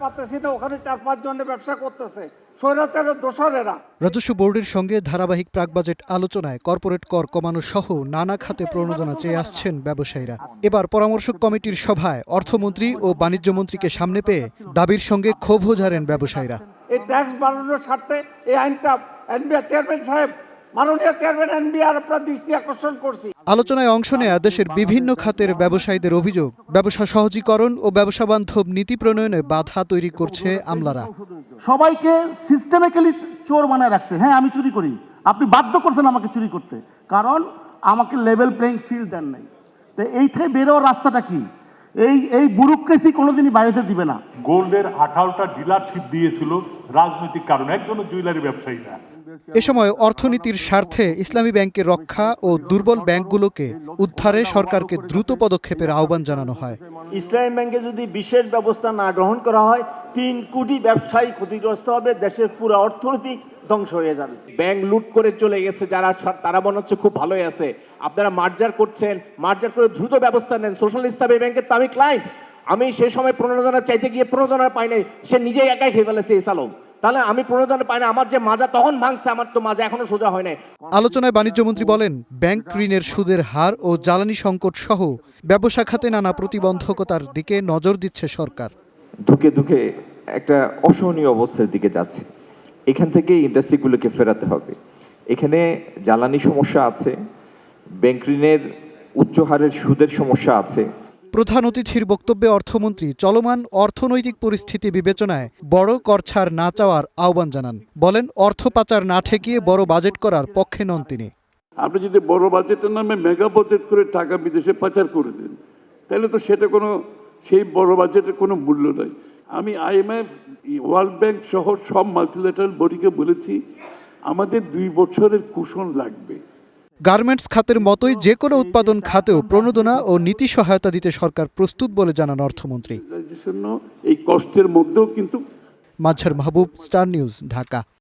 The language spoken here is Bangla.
পারতেছি না, ওখানে 4-5 জনের ব্যবসা করতেছে স্বৈরাচারের দোসরেরা। রাজস্ব বোর্ডের সঙ্গে ধারাবাহিক প্রাক বাজেট আলোচনায় কর্পোরেট কর কমানো সহ নানা খাতে প্রণোদনা চেয়ে আসছেন ব্যবসায়ীরা। এবার পরামর্শক কমিটির সভায় অর্থমন্ত্রী ও বাণিজ্যমন্ত্রীকে সামনে পেয়ে দাবির সঙ্গে ক্ষোভও ঝাড়েন ব্যবসায়ীরা। এই ট্যাক্স বাড়ানোর স্বার্থে এই আইনটা এনবিআর চেয়ারম্যান সাহেব, মাননীয় চেয়ারম্যান এনবিআর আপনার দৃষ্টি আকর্ষণ করছি। আলোচনায় অংশ নেয়া দেশের বিভিন্ন খাতের ব্যবসায়ীদের অভিযোগ, ব্যবসা সহজীকরণ ও ব্যবসা বান্ধব নীতি প্রণয়নে বাধা তৈরি করছে আমলারা। সবাইকে সিস্টেমিক্যালি চোর বানায় রাখছে। হ্যাঁ, আমি চুরি করি, আপনি বাধ্য করছেন আমাকে চুরি করতে, কারণ আমাকে লেভেল প্লেইং ফিল্ড দেন নাই। তো এই থেকে বেরোর রাস্তাটা কি? এই ব্যুরোক্রেসি কোনোদিনই বাইরে দিবে না। গোল্ডের 18টা ডিলারশিপ দিয়েছিল রাজনৈতিক কারণে, একজনও জুয়েলারি ব্যবসায়ী না। এ সময় অর্থনীতির স্বার্থে ইসলামী ব্যাংকের রক্ষা ও দুর্বল ব্যাংকগুলোকে উদ্ধারে সরকারকে দ্রুত পদক্ষেপের আহ্বান জানানো হয়। ইসলামী ব্যাংকে যদি বিশেষ ব্যবস্থা না গ্রহণ করা হয়, 3 কোটি ব্যবসায়ী ক্ষতিগ্রস্ত হবে, দেশের পুরো অর্থনীতি ধ্বংস হয়ে যাবে। ব্যাংক লুট করে চলে গেছে যারা, তারা মনে হচ্ছে খুব ভালোই আছে। আপনারা মার্জার করছেন, মার্জার করে দ্রুত ব্যবস্থা নেন। সোশ্যাল ইসলামী ব্যাংকের তো আমি ক্লায়েন্ট, আমি সেই সময় প্রণোদনা চাইতে গিয়ে প্রণোদনা পাই নাই, সে নিজেই একাই খেয়ে ফেলেছে এই সালম। তাহলে আমি প্রণোদনা পাই না, আমার যে মাজা তখন ভাঙছে, আমার তো মাজা এখনো সোজা হয় নাই। আলোচনায় বাণিজ্যমন্ত্রী বলেন, ব্যাংক ঋণের সুদের হার ও জ্বালানি সংকট সহ ব্যবসা খাতে নানা প্রতিবন্ধকতার দিকে নজর দিচ্ছে সরকার। ধুকে ধুকে একটা অসহনীয় অবস্থার দিকে যাচ্ছে। এখান থেকে ইন্ডাস্ট্রিগুলোকে ফেরাতে হবে। এখানে জ্বালানি সমস্যা আছে, ব্যাংক ঋণের উচ্চ হারের সুদের সমস্যা আছে। প্রধান অতিথির বক্তব্যে অর্থমন্ত্রী চলমান অর্থনৈতিক পরিস্থিতি বিবেচনায় বড় কর ছাড় না চাওয়ার আহ্বান জানান। বলেন, অর্থ পাচার না ঠেকিয়ে বড় বাজেট করার পক্ষে নন তিনি। আপনি যদি বড় বাজেটের নামে মেগা বাজেট করে টাকা বিদেশে পাচার করে দেন, তাহলে তো সেটা সেই বড় বাজেটের কোনো মূল্য নাই। আমি IMF, ওয়ার্ল্ড ব্যাংক সহ সব মাল্টিল্যাটারাল বডিকে বলেছি, আমাদের 2 বছরের কুশন লাগবে। গার্মেন্টস খাতের মতোই যে কোনো উৎপাদন খাতেও প্রণোদনা ও নীতি সহায়তা দিতে সরকার প্রস্তুত বলে জানান অর্থমন্ত্রী। এই কষ্টের মধ্যেও কিন্তু মাজহার মাহবুব, স্টার নিউজ, ঢাকা।